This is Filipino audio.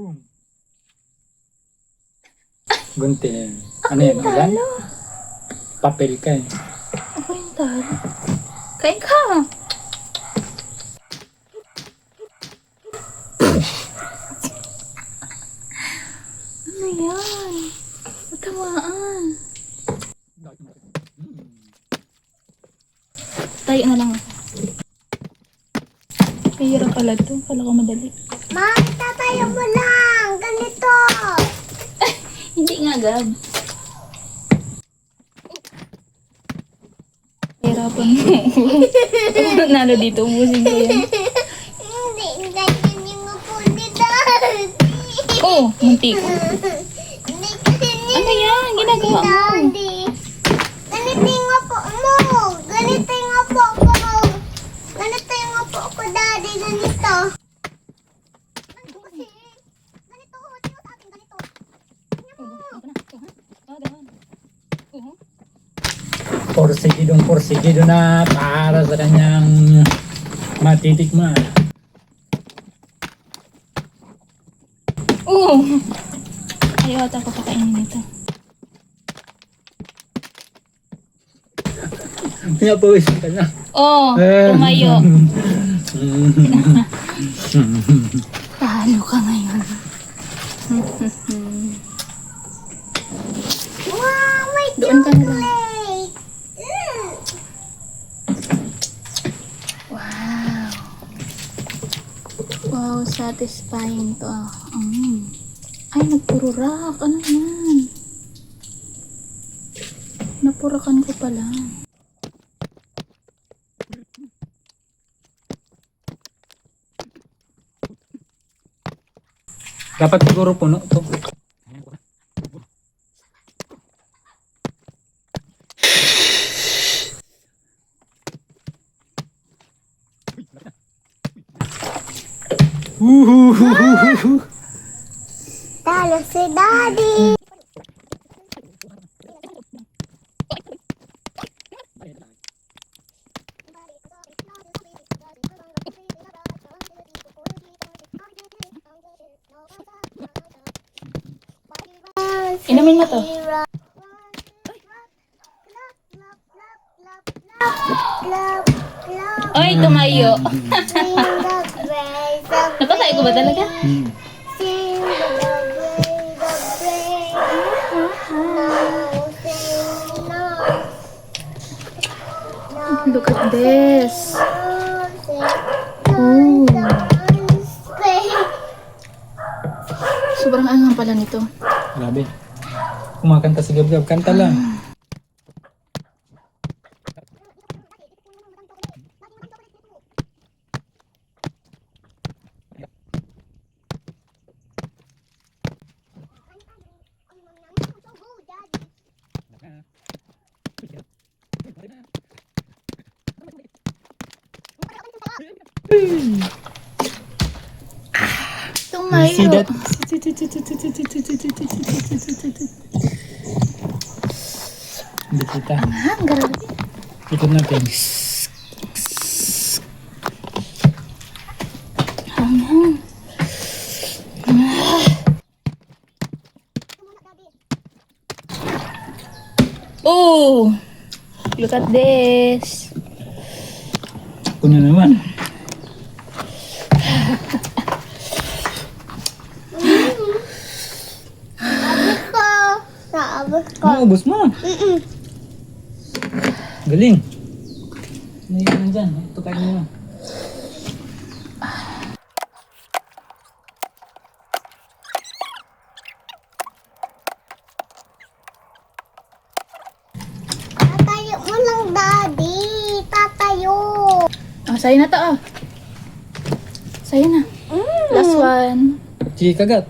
Boom. Gunting. Ano yan? Ulan? Papel ka eh. Ako yung talo. Kain ka! Ano yan? Matamaan. Tayo na lang ako. Kahirap pala ito. Kala ko madali. Ma, tatayo mo lang. Ganito. Hindi nga, Gab. Hirapan mo. Nalo dito. Ubusin ko yan. Hindi, ganyan yung upo ni Daddy. Oh, muntik. Hindi ganyan Ano yan? Ginagawa mo. Daddy. Ganito yung upo mo. Ganito yung upo ko. Ganito yung upo ko, Daddy. Ganito. Ganito kasi. Ganito ko. Tingnan sa akin. Ganito. Porsigido na para sa kanyang matitikman. Oh! Ayaw ata ko pakainin ito. Pinapawis ka na. Oh, tumayo. Talo ka ngayon. Wow, may Doon ka na lang. chocolate. Wow. Wow, satisfying to. Ay, nagpururak. Ano yan? Napurakan ko pala. Dapat siguro puno to. Talo si Daddy. Inumin mo to. Ay, tumayo. Napatay ko ba talaga? Look at this. Ooh. Sobrang angang pala nito. Grabe. Kumakanta si Gab-Gab. Kanta lang. Tumayo. See that? Hindi kita. Ah, grabe. Ikot natin. Hanghang. Oh! Look at this. Ako na naman. Naabot ko. Maubos mo. Galing. Ano yun nandyan? Ito kain mo. Tatayo mo lang, Daddy. Tatayo. Oh, sa'yo na to, oh. Sa'yo na. Last one. Sige, kagat.